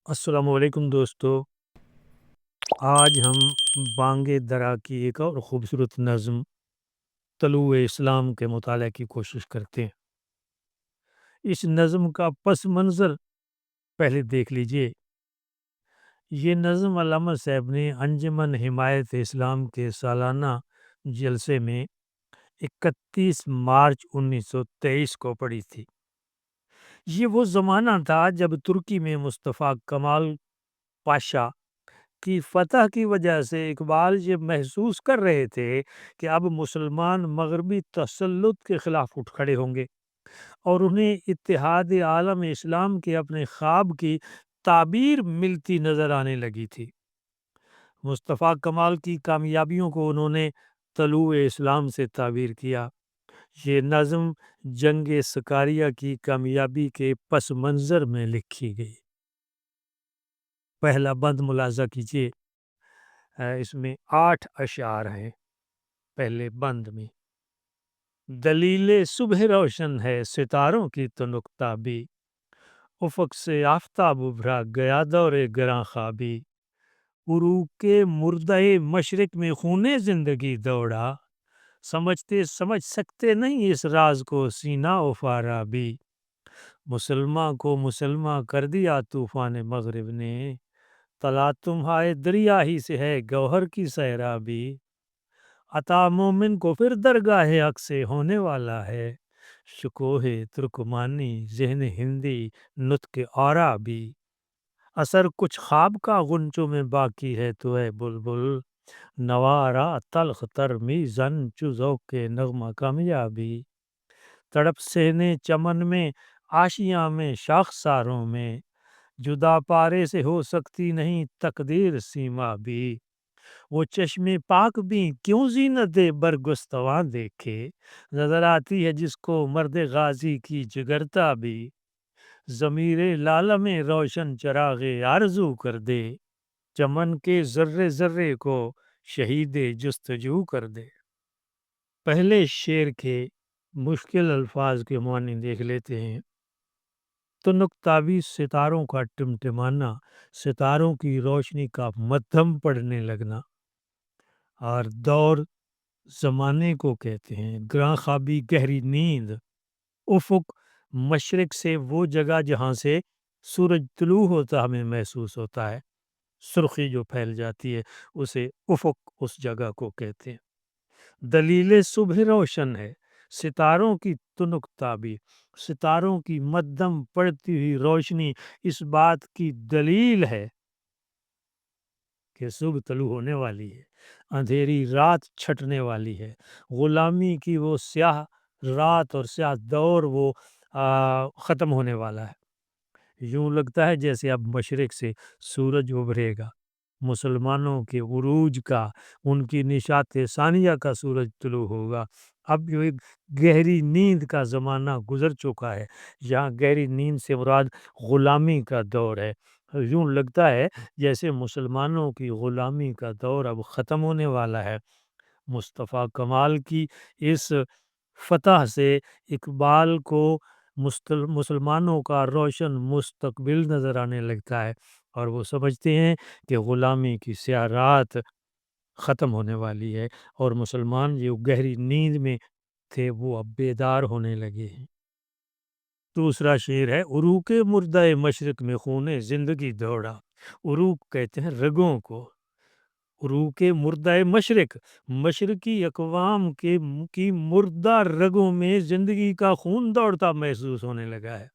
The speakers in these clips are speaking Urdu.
السلام علیکم دوستو، آج ہم بانگ درا کی ایک اور خوبصورت نظم طلوع اسلام کے مطالعہ کی کوشش کرتے ہیں۔ اس نظم کا پس منظر پہلے دیکھ لیجئے۔ یہ نظم علامہ صاحب نے انجمن حمایت اسلام کے سالانہ جلسے میں 31 مارچ 1923 کو پڑھی تھی۔ یہ وہ زمانہ تھا جب ترکی میں مصطفیٰ کمال پاشا کی فتح کی وجہ سے اقبال یہ محسوس کر رہے تھے کہ اب مسلمان مغربی تسلط کے خلاف اٹھ کھڑے ہوں گے اور انہیں اتحاد عالم اسلام کے اپنے خواب کی تعبیر ملتی نظر آنے لگی تھی۔ مصطفیٰ کمال کی کامیابیوں کو انہوں نے طلوع اسلام سے تعبیر کیا۔ یہ نظم جنگ سکاریہ کی کامیابی کے پس منظر میں لکھی گئی۔ پہلا بند ملاحظہ کیجیے، اس میں 8 اشعار ہیں۔ پہلے بند میں دلیل صبح روشن ہے ستاروں کی تو نکتہ بھی، افق سے آفتاب ابھرا گیا دور گراں خوابی، عروق مردہ مشرق میں خون زندگی دوڑا، سمجھ سکتے نہیں اس راز کو سینہ و فارابی، مسلمان کو مسلمان کر دیا طوفان مغرب نے، طلع تمہارے دریا ہی سے ہے گوہر کی سیرابی، عطا مومن کو پھر درگاہ حق سے ہونے والا ہے، شکوہ ترکمانی ذہن ہندی نطق عربی، اثر کچھ خواب کا غنچوں میں باقی ہے تو اے بلبل، نوارا تلخ تر میزن چو ذوق نغمہ کامیابی، تڑپ سہنے چمن میں آشیاں میں شاخساروں میں، جدا پارے سے ہو سکتی نہیں تقدیر سیما بھی، وہ چشم پاک بھی کیوں زینت برگستواں دیکھے، نظر آتی ہے جس کو مرد غازی کی جگرتا بھی، ضمیر لالہ میں روشن چراغ آرزو کر دے، چمن کے ذرے ذرے کو شہید جستجو کر دے۔ پہلے شعر کے مشکل الفاظ کے معنی دیکھ لیتے ہیں۔ تنک تابی ستاروں کا ٹمٹمانا، ستاروں کی روشنی کا مدھم پڑنے لگنا، اور دور زمانے کو کہتے ہیں۔ گراں خوابی گہری نیند، افق مشرق سے وہ جگہ جہاں سے سورج طلوع ہوتا ہمیں محسوس ہوتا ہے، سرخی جو پھیل جاتی ہے اسے افق اس جگہ کو کہتے ہیں۔ دلیل صبح روشن ہے، ستاروں کی تنک تابی، ستاروں کی مدھم پڑتی ہوئی روشنی اس بات کی دلیل ہے کہ صبح طلوع ہونے والی ہے، اندھیری رات چھٹنے والی ہے، غلامی کی وہ سیاہ رات اور سیاہ دور وہ ختم ہونے والا ہے۔ یوں لگتا ہے جیسے اب مشرق سے سورج ابھرے گا، مسلمانوں کے عروج کا، ان کی نشاط ثانیہ کا سورج طلوع ہوگا۔ اب جو ایک گہری نیند کا زمانہ گزر چکا ہے، یہاں گہری نیند سے مراد غلامی کا دور ہے۔ یوں لگتا ہے جیسے مسلمانوں کی غلامی کا دور اب ختم ہونے والا ہے۔ مصطفیٰ کمال کی اس فتح سے اقبال کو مسلمانوں کا روشن مستقبل نظر آنے لگتا ہے، اور وہ سمجھتے ہیں کہ غلامی کی سیاہ رات ختم ہونے والی ہے اور مسلمان جو گہری نیند میں تھے وہ اب بیدار ہونے لگے ہیں۔ دوسرا شعر ہے، عروق مردہ مشرق میں خون زندگی دوڑا۔ عروق کہتے ہیں رگوں کو، عروق مردہ مشرق، مشرقی اقوام کی مردہ رگوں میں زندگی کا خون دوڑتا محسوس ہونے لگا ہے۔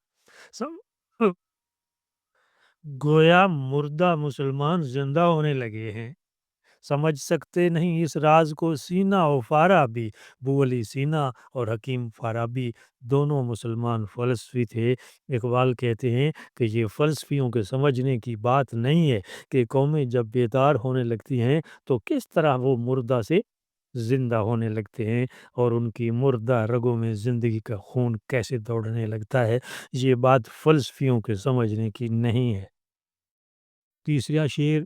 گویا مردہ مسلمان زندہ ہونے لگے ہیں۔ سمجھ سکتے نہیں اس راز کو سینا و فارابی، ابو علی سینا اور حکیم فارابی دونوں مسلمان فلسفی تھے۔ اقبال کہتے ہیں کہ یہ فلسفیوں کے سمجھنے کی بات نہیں ہے کہ قومیں جب بیدار ہونے لگتی ہیں تو کس طرح وہ مردہ سے زندہ ہونے لگتے ہیں اور ان کی مردہ رگوں میں زندگی کا خون کیسے دوڑنے لگتا ہے۔ یہ بات فلسفیوں کے سمجھنے کی نہیں ہے۔ تیسرا شعر،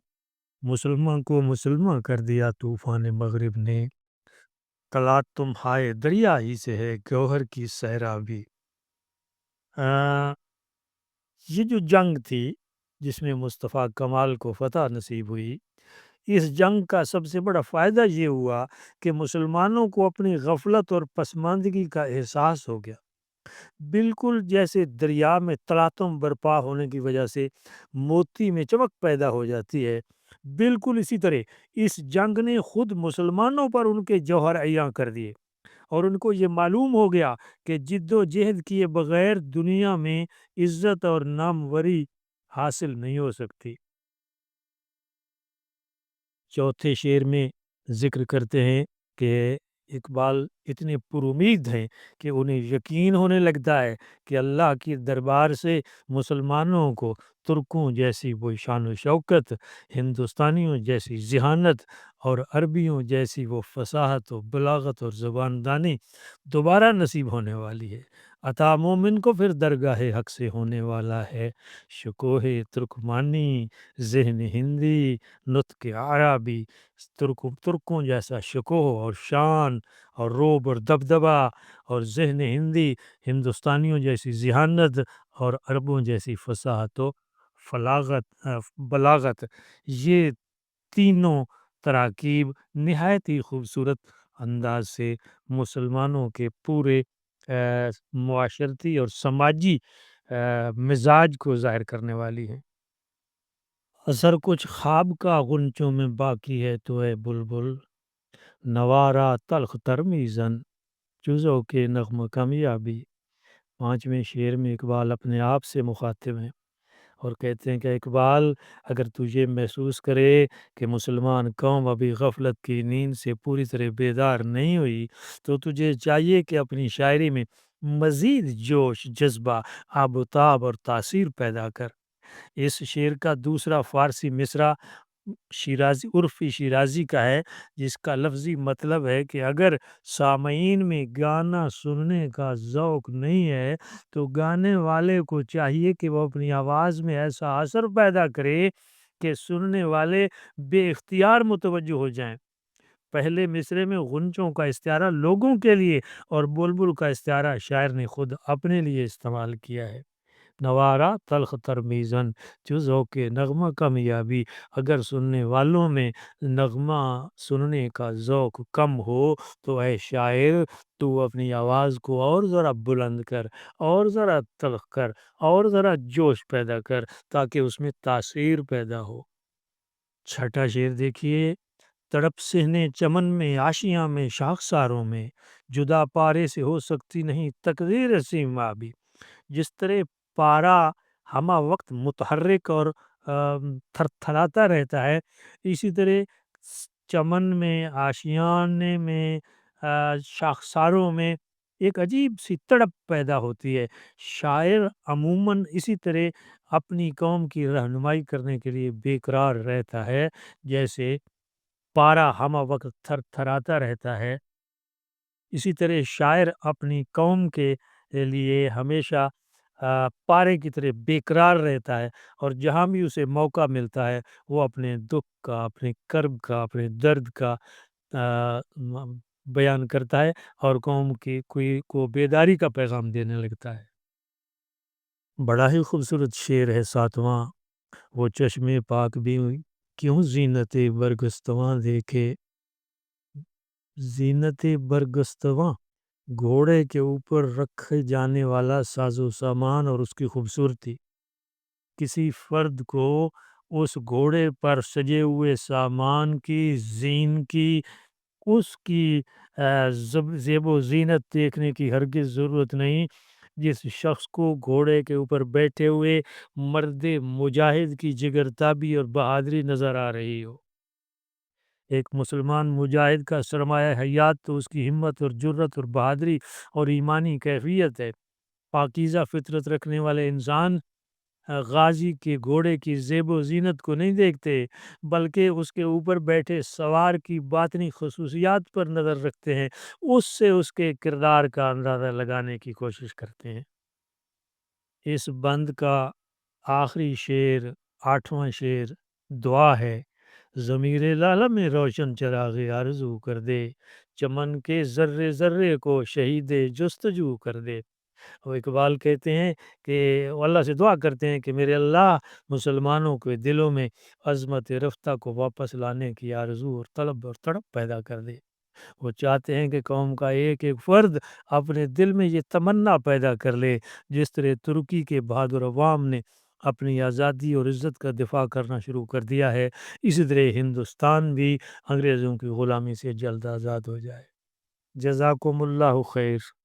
مسلمان کو مسلمان کر دیا طوفان مغرب نے، طلعت تمہارے دریا ہی سے ہے گوہر کی سیرابی۔ یہ جو جنگ تھی جس میں مصطفیٰ کمال کو فتح نصیب ہوئی۔ اس جنگ کا سب سے بڑا فائدہ یہ ہوا کہ مسلمانوں کو اپنی غفلت اور پسماندگی کا احساس ہو گیا، بالکل جیسے دریا میں تلاطم برپا ہونے کی وجہ سے موتی میں چمک پیدا ہو جاتی ہے، بالکل اسی طرح اس جنگ نے خود مسلمانوں پر ان کے جوہر عیاں کر دیے، اور ان کو یہ معلوم ہو گیا کہ جد و جہد کیے بغیر دنیا میں عزت اور ناموری حاصل نہیں ہو سکتی۔ چوتھے شعر میں ذکر کرتے ہیں کہ اقبال اتنے پر امید ہیں کہ انہیں یقین ہونے لگتا ہے کہ اللہ کی دربار سے مسلمانوں کو ترکوں جیسی وہ شان و شوکت، ہندوستانیوں جیسی ذہانت اور عربیوں جیسی وہ فصاحت و بلاغت اور زبان دانی دوبارہ نصیب ہونے والی ہے۔ عطا مومن کو پھر درگاہ حق سے ہونے والا ہے، شکوہ ترکمانی، ذہن ہندی، نطق عربی، ترکوں جیسا شکوہ اور شان اور روب اور دبدبا، اور ذہن ہندی، ہندوستانیوں جیسی ذہانت اور عربوں جیسی فصاحت و بلاغت، یہ تینوں تراکیب نہایت ہی خوبصورت انداز سے مسلمانوں کے پورے معاشرتی اور سماجی مزاج کو ظاہر کرنے والی ہیں۔ اثر کچھ خواب کا غنچوں میں باقی ہے تو اے بلبل، نوارا تلخ ترمیزن، جزو کے نغم کامیابی۔ پانچویں شعر میں اقبال اپنے آپ سے مخاطب ہیں اور کہتے ہیں کہ اقبال، اگر تجھے محسوس کرے کہ مسلمان قوم ابھی غفلت کی نیند سے پوری طرح بیدار نہیں ہوئی، تو تجھے چاہیے کہ اپنی شاعری میں مزید جوش، جذبہ، آب و تاب اور تاثیر پیدا کر۔ اس شعر کا دوسرا فارسی مصرع شیرازی، عرفی شیرازی کا ہے، جس کا لفظی مطلب ہے کہ اگر سامعین میں گانا سننے کا ذوق نہیں ہے تو گانے والے کو چاہیے کہ وہ اپنی آواز میں ایسا اثر پیدا کرے کہ سننے والے بے اختیار متوجہ ہو جائیں۔ پہلے مصرعے میں غنچوں کا استعارہ لوگوں کے لیے اور بلبل کا استعارہ شاعر نے خود اپنے لیے استعمال کیا ہے۔ نوارا تلخ ترمیزن، جو ذوق نغمہ کامیابی، اگر سننے والوں میں نغمہ سننے کا ذوق کم ہو تو اے شاعر، تو اپنی آواز کو اور ذرا بلند کر، اور ذرا تلخ کر، اور ذرا جوش پیدا کر، تاکہ اس میں تاثیر پیدا ہو۔ چھٹا شعر دیکھیے، تڑپ سہنے چمن میں، آشیاں میں، شاخساروں میں، جدا پارے سے ہو سکتی نہیں تقدیر سیما بھی۔ جس طرح پارا ہمہ وقت متحرک اور تھر تھراتا رہتا ہے، اسی طرح چمن میں، آشیانے میں، شاخساروں میں ایک عجیب سی تڑپ پیدا ہوتی ہے۔ شاعر عموماً اسی طرح اپنی قوم کی رہنمائی کرنے کے لیے بے قرار رہتا ہے، جیسے پارا ہمہ وقت تھر تھراتا رہتا ہے، اسی طرح شاعر اپنی قوم کے لیے ہمیشہ پارے کی طرح بے قرار رہتا ہے، اور جہاں بھی اسے موقع ملتا ہے وہ اپنے دکھ کا، اپنے کرب کا، اپنے درد کا بیان کرتا ہے اور قوم کی کو بیداری کا پیغام دینے لگتا ہے۔ بڑا ہی خوبصورت شعر ہے ساتواں، وہ چشم پاک بھی کیوں زینت برگستواں دیکھے، زینت برگستواں گھوڑے کے اوپر رکھے جانے والا ساز و سامان اور اس کی خوبصورتی، کسی فرد کو اس گھوڑے پر سجے ہوئے سامان کی، زین کی، اس کی زیب و زینت دیکھنے کی ہرگز ضرورت نہیں۔ جس شخص کو گھوڑے کے اوپر بیٹھے ہوئے مرد مجاہد کی جگرتابی اور بہادری نظر آ رہی ہو، ایک مسلمان مجاہد کا سرمایہ حیات تو اس کی ہمت اور جرت اور بہادری اور ایمانی کیفیت ہے۔ پاکیزہ فطرت رکھنے والے انسان غازی کے گھوڑے کی زیب و زینت کو نہیں دیکھتے، بلکہ اس کے اوپر بیٹھے سوار کی باطنی خصوصیات پر نظر رکھتے ہیں، اس سے اس کے کردار کا اندازہ لگانے کی کوشش کرتے ہیں۔ اس بند کا آخری شعر، آٹھواں شعر دعا ہے، ضمیر لالہ میں روشن چراغ آرزو کر دے، چمن کے ذرے ذرے کو شہید جستجو کر دے۔ وہ اقبال کہتے ہیں کہ وہ اللہ سے دعا کرتے ہیں کہ میرے اللہ مسلمانوں کے دلوں میں عظمت رفتہ کو واپس لانے کی آرزو اور طلب اور تڑپ پیدا کر دے۔ وہ چاہتے ہیں کہ قوم کا ایک ایک فرد اپنے دل میں یہ تمنا پیدا کر لے، جس طرح ترکی کے بہادر عوام نے اپنی آزادی اور عزت کا دفاع کرنا شروع کر دیا ہے، اسی طرح ہندوستان بھی انگریزوں کی غلامی سے جلد آزاد ہو جائے۔ جزاکم اللہ خیر۔